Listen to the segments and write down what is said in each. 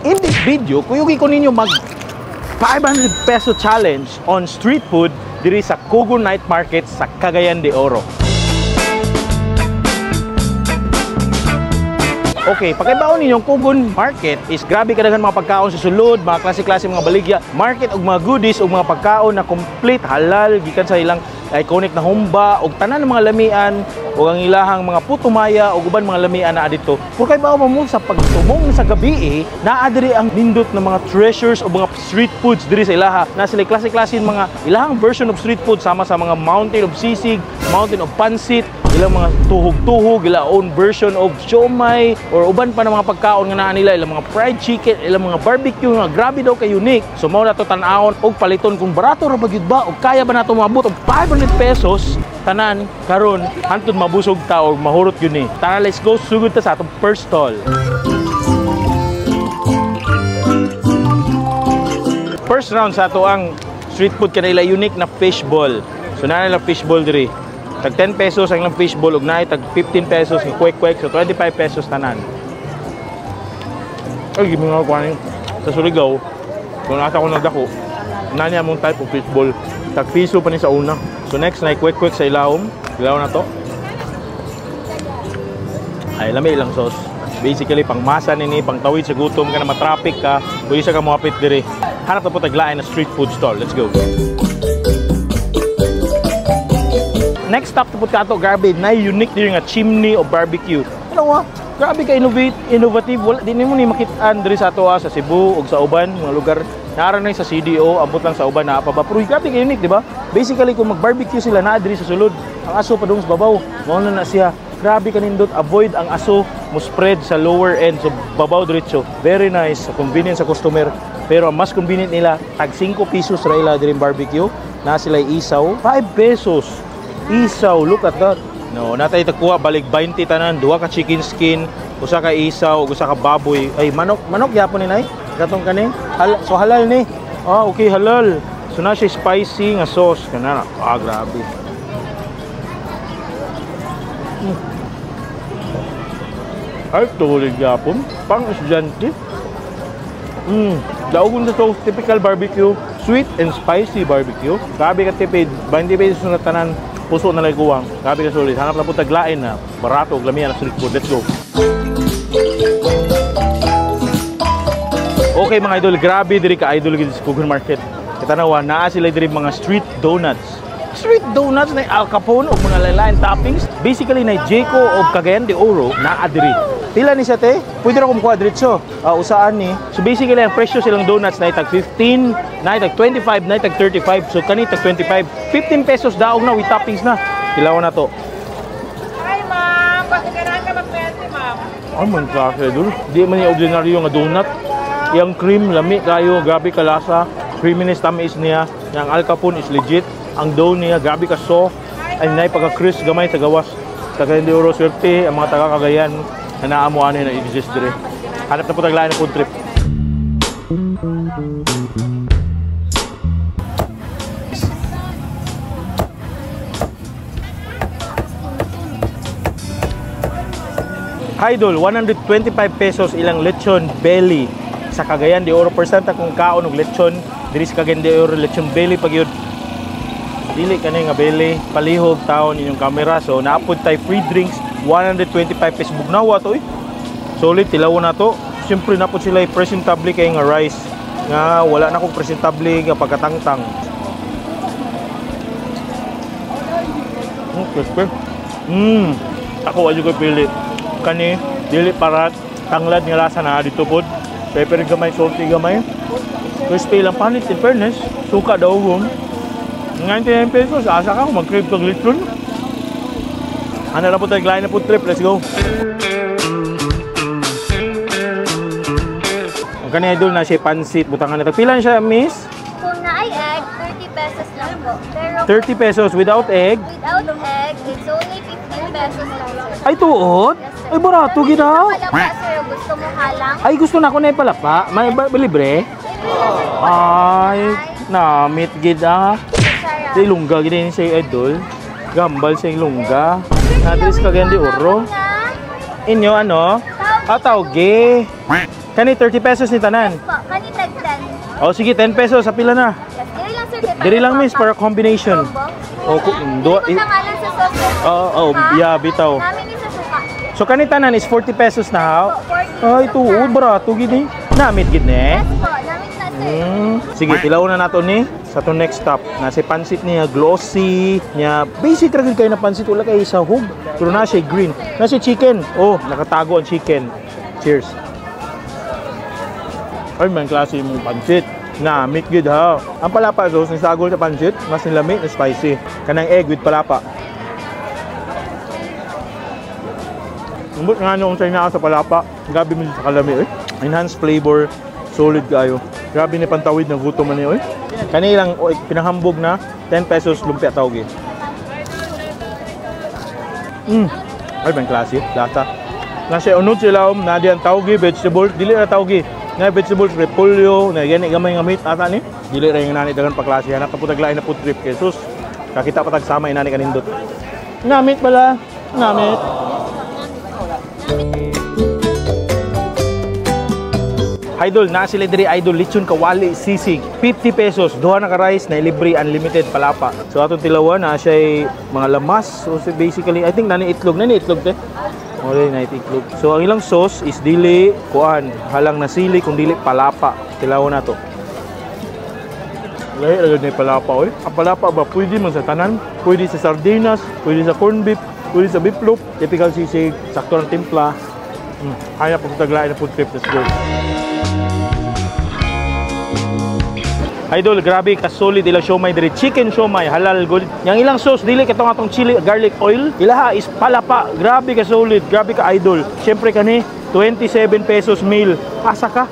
In this video, kuyugi ko ninyo mag 500 peso challenge on street food diri sa Kugon Night Market sa Cagayan de Oro. Okay, pakibaon ninyong Kugon Market is grabe kadaghan mga pagkaon sa sulod, mga klase-klase mga baligya, market og mga goodies og mga pagkaon na complete halal gikan sa ilang iconic na humba og tanan ng mga lamian og ang ilahang mga putumaya og uban mga lamian na adito. Kung kay bao mo sa pagtumong sa gabi naa diri ang nindot na mga treasures o mga street foods diri sa ilaha. Na sila klase-klase mga ilahang version of street food sama sa mga mountain of sisig, mountain of pansit, ilang mga tuhog-tuhog, ilang own version of siomai or uban pa ng mga pagkaon nga naa nila, ilang mga fried chicken, ilang mga barbecue nga grabe daw kay unique. So mao na to tan-awon og paliton kung barato ra ba gyud ba og kaya ba nato maabot og 500 pesos tanan karon hantod mabusog ta og mahurot gyud ni. Tara, let's go sugod ta sa atong first stall. First round sa ato ang street food kanila unique na fishball. So naa nila fishball diri. Tag 10 pesos ang ilang fishball ug naay tag 15 pesos ng kwek-kwek, so 25 pesos tanan. Ay gimi nga kuan sa Surigao. Kung asa ko nagdako, nanya mong type of fishball. Tag piso pa ni sa una. So next na kwek-kwek sa ilawom. Ilaw na to. Ay lami ilang sauce. Basically pang masa nini, pang tawid sa gutom ka na matraffic ka, pwede sa ka moapit diri. Hanap na po taglain na street food stall. Let's go. Next stop tapos ka ito, grabe, na unique din nga chimney o barbecue. Ano nga? Grabe ka innovative. Wala, di mo ni makitaan diri sa ato sa Cebu o sa uban, mga lugar. Naran na sa CDO, abot lang sa uban na pa ba. Pero grabe ka unique, di ba? Basically, kung mag-barbecue sila na diri sa sulod, ang aso pa doon sa babaw. Mauna na siya. Grabe ka nindot, avoid ang aso mo spread sa lower end. So, babaw diretso. Very nice, convenient sa customer. Pero ang mas convenient nila, tag 5 pesos ra ila diri barbecue. Na sila isaw, 5 pesos. Isaw, look at that. No, natay takuha balik 20 tanan, duha ka chicken skin, usa ka isaw, usa ka baboy. Ay manok gyapon ni nay. Katong kani. So halal ni. Ah, okay, halal. So na siya spicy nga sauce kana. Ah, grabe. Ay, tulig gyapon. Pang estudyante. Daugon sa sauce, typical barbecue, sweet and spicy barbecue. Grabe ka tipid, 20 pesos na tanan. Puso na lang kuwang. Grabe ka sulit. Hanap na po taglain na barato o lamian na street food. Let's go. Okay mga idol, grabe diri ka idol gid sa Kugon Market. Katanawa, naa sila diri mga street donuts. Street donuts na Al Capone o mga lain toppings. Basically na Jayco o Cagayan de Oro naa diri. Pila ni sa te? Pwede ra ko mukuha diretso. Usaan ni. So basically ang presyo silang donuts na tag 15, na tag 25, na tag 35. So kani tag 25. 15 pesos daog na with toppings na. Kilawan na to. Hi ma'am, pagkakaroon ka mag-20 ma'am. Ay man klase dul. Di man yung ordinaryo nga donut. Yang cream lami kayo, grabe ka lasa. Creaminess tamis niya. Yang Al Capone is legit. Ang dough niya grabe ka soft. Ay nay pagka-crisp gamay sa gawas. Cagayan de Oro swerte ang mga taga Cagayan. Na naamo ano na exist dire. Hanap na po taglain ng food trip. Idol, 125 pesos ilang lechon belly sa Cagayan de Oro. Percent kung kaon og lechon diri sa Cagayan de Oro, lechon belly pag yun. Dili kanay nga belly, palihog taon inyong camera. So naapod tay free drinks 125 pesos bugnawa to eh. Solid tilaw na to. Siyempre na po sila presentable kay nga rice. Nga wala na kong presentable nga pagkatangtang. Crispy. Ako ayo ko pili. Kani dili parat tanglad nga lasa na dito pod. Pepper gamay, salty gamay. Crispy lang panit in fairness. Suka daw gum. 99 pesos asa ka kung mag-crave kag lechon. Ano na po tayo line na food trip. Let's go. Ang kanina idol na siya pansit. Butangan na. Pilan siya, miss? Kung na ay egg, 30 pesos lang po. Pero 30 pesos without egg? without egg, it's only 15 pesos lang, sir. Ay, tuod? Yes, Ay, barato gina. Palapa, sir. Gusto mo halang? Ay, gusto na ako na palapa. May libre? Ay, na-meet gid ah. Sarap. Di lungga gid ni siya idol. Gambal siya lungga. Nadris Cagayan de Oro. Inyo ano? Tawge. Kani 30 pesos ni tanan. Po, kani tag 10. O sige, 10 pesos sa pila na. Yes, diri lang sir. kay Diri lang para miss para combination. combo. O do Dili ko lang sa sauce. yeah, bitaw. Namin ni sa suka. So kani tanan is 40 pesos na ha. Po, 40. Ay tuod barato gid ni. Namit gid ni. Yes po, namin na sir. Sige, tilaw na nato ni sa to next stop. Na si pansit niya glossy, niya basic ra gid kay na pansit wala kay sahog. Pero na siya green. Na si chicken. Oh, nakatago ang chicken. Cheers. Ay, man klase mong pansit. Na, meat good ha. Ang palapa sauce, nisagol sa pansit, mas nilami na spicy. Kanang egg with palapa. Umbot nga nung sa'yo na sa palapa. Gabi mo sa kalami, eh. Enhanced flavor, solid kayo. Grabe ni pantawid ng gutom man niyo, eh. Kanilang pinahambog na 10 pesos lumpia tawag, eh. Ay, man klase, lata. Nasa unod sila, na diyan tawgi, vegetables, dili na tawgi. Na vegetables, repolyo, na yan gamay nga meat ata ni. Dili ra yung nani dagan pa klase hanap po taglain na food trip kay sus. Kakita pa tag sama inani kanindot. Namit pala, namit. Idol, na sila diri idol lechon kawali sisig 50 pesos, duha na ka rice na libre unlimited palapa. So atong tilawan na siya mga lamas. So basically I think nani itlog te. Okay, na itlog. So ang ilang sauce is dili kuan, halang na sili kung dili palapa. Tilawan na to. Lahi agad ni palapa oy. Ang palapa ba pwede man sa tanan? Pwede sa sardinas, pwede sa corned beef, pwede sa beef loaf, typical sisig, sakto ng timpla. Kaya po taglain na food trip, let's go. Idol, grabe ka solid ilang siomay diri. Chicken siomay, halal good. Yang ilang sauce dili katong atong chili garlic oil. Ilaha is palapa. Grabe ka solid, grabe ka idol. Syempre kani 27 pesos meal. Asa ka?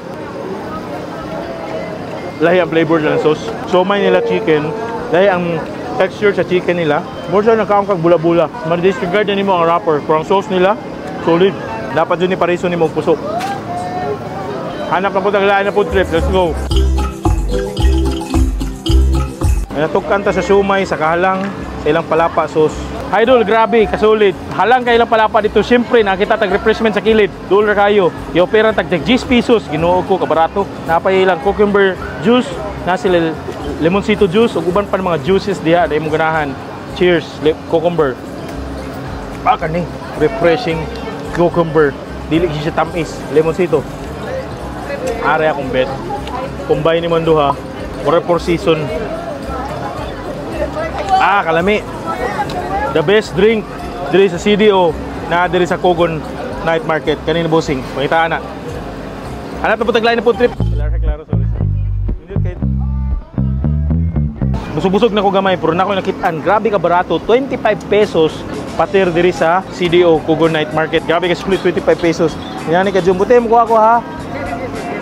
Lahi ang flavor ng sauce. Siomay nila chicken. Lahi ang texture sa chicken nila. More sa nakaong kag bula-bula. Ma-disregard na nimo ang wrapper. Pero ang sauce nila solid. Dapat yun ni pariso nimo puso. Hanap na po taglaan na food trip. Let's go. Natukkan ta sa siomay, sa kahalang, sa ilang palapa sauce. Idol, grabe, kasulit. Halang kay ilang palapa dito. Siyempre, nakita tag-refreshment sa kilid. Dollar kayo. I-opera tag-10 pesos. Ginoo ko, kabarato. Napay ilang cucumber juice. Na sila lemoncito juice. O uban pa ng mga juices diha. Dahil mo ganahan. Cheers, cucumber. Kaning refreshing cucumber. Dili siya tamis. Lemoncito. Are akong bet. Combine ni Manduha. Or for season. Kalami. The best drink diri sa CDO na diri sa Kogon Night Market. Kanina bossing. Pakitaan na. Hanap na po taglain na food trip. Klaro, sorry. Busog-busog na ko gamay pero na ko nakitaan. Grabe ka barato. 25 pesos patir diri sa CDO Kogon Night Market. Grabe ka split 25 pesos. Yan ka jumbo. Tem ko ako ha.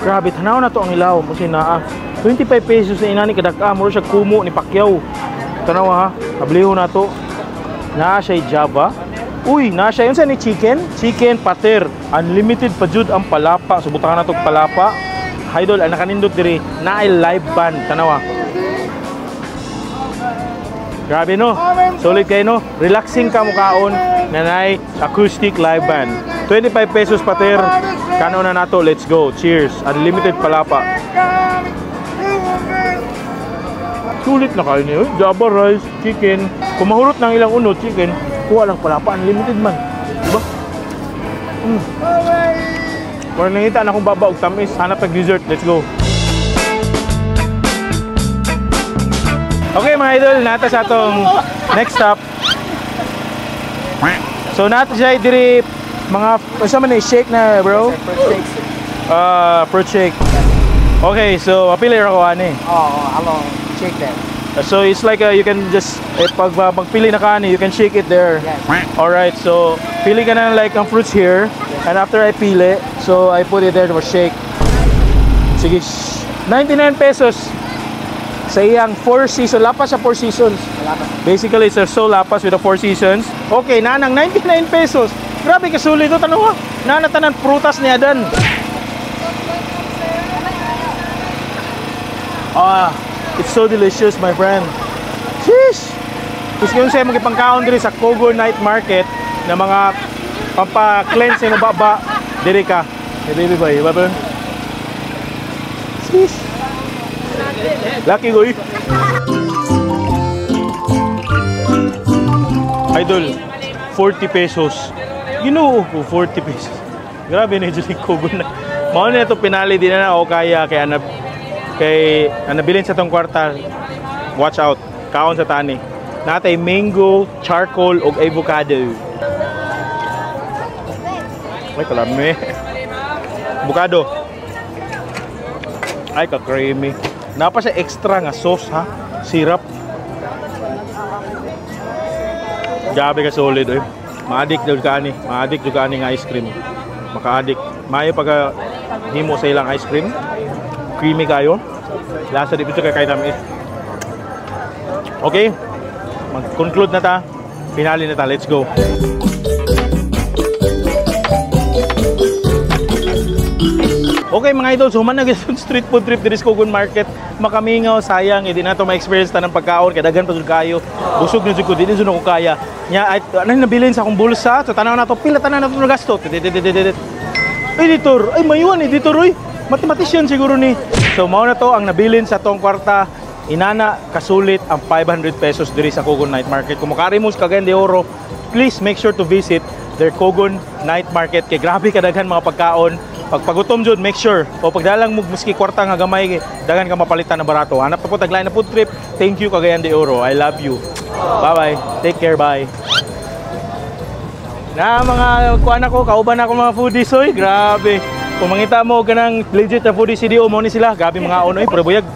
Grabe, tanaw na to ang ilaw. Kasi naa. 25 pesos na inani kadaka. Muro siya kumo ni Pacquiao. Tanaw ha, kabliho na to. Naa siya Java. Uy, naa siya yun sa ni chicken. Chicken pater. Unlimited pa jud ang palapa. Subutan na itong palapa. Idol, ang nakanindot diri. Naay live band. Tanaw ha. Grabe no. Solid kayo no. Relaxing ka mukaon. Nanay acoustic live band. 25 pesos pater. Kano na nato. Let's go. Cheers. Unlimited palapa. Sulit na kayo niyo. Java rice, chicken. Kung mahurot ng ilang unod, chicken, kuha lang palapa. Unlimited man. Diba? Kung nakita na akong baba o tamis, hanap ng dessert. Let's go. Okay mga idol, nata sa atong next stop. So nata siya diri mga, isa man shake na bro? Fruit shake. Okay, so mapili ako ani. Hello. Shake that. So it's like you can just pag magpili na ka ani, you can shake it there. Yes. All right, so pili ka na like ang fruits here, and after I pili, so I put it there to shake. Sige, 99 pesos. Sa iyang 4 seasons, lapas sa 4 seasons. Basically, it's a so lapas with the 4 seasons. Okay, nanang 99 pesos. Grabe ka sulit ito, tanong ha. Nanatanan prutas ni Adan. It's so delicious, my friend. Sheesh! Gusto ko yung sa'yo magipangkaon diri sa Kogon Night Market na mga pampa-cleanse yung baba. Diri ka. Hey, baby boy, ba ba? sis. Lucky ko eh. Idol, 40 pesos. Ginoo ko, 40 pesos. Grabe na yung Kogon na. Mao na ito pinali din na ako kaya kay nabilin sa tong kwarta. Watch out, kaon sa tani. Natay mango, charcoal ug avocado. Ay kalami. Avocado. Ay ka creamy. Napa siya extra nga sauce ha, syrup. Grabe ka solid eh. Ma-addict jud ka ani, ma-addict jud ka ani nga ice cream. Maka-addict. Mayo pagka himo sa ilang ice cream. Creamy kayo. Lasa di pito kay tamis. Okay? Mag-conclude na ta. Finale na ta. Let's go. Okay mga idol, so man nag-street food trip diri sa Kogon Market. Makamingaw, sayang, hindi na ito ma-experience ta ng pagkaon. Kaya daghan pa jud kayo. Busog na jud ko, di na ko kaya. Nya, ano nabilin sa akong bulsa? So tanaw na to, pila tanaw na to na gasto. Editor, ay mayuan editor, oy. Mathematician siguro ni. So mao na to ang nabilin sa tong kwarta. Inana kasulit ang 500 pesos diri sa Kogon Night Market. Kung makari mo sa Cagayan de Oro, please make sure to visit their Kogon Night Market. Kay grabe kadaghan mga pagkaon. Pag pagutom jud, make sure o pagdalang mo miski kwarta nga gamay, daghan ka mapalitan na barato. Hanap na po taglain na food trip. Thank you Cagayan de Oro. I love you. Bye-bye. Take care, bye. Na mga kuan ako, kauban ako mga foodies oy. Grabe. Kung mangita mo kanang legit na foodies CDO mo ni sila, grabe mga onoy, pura buyag.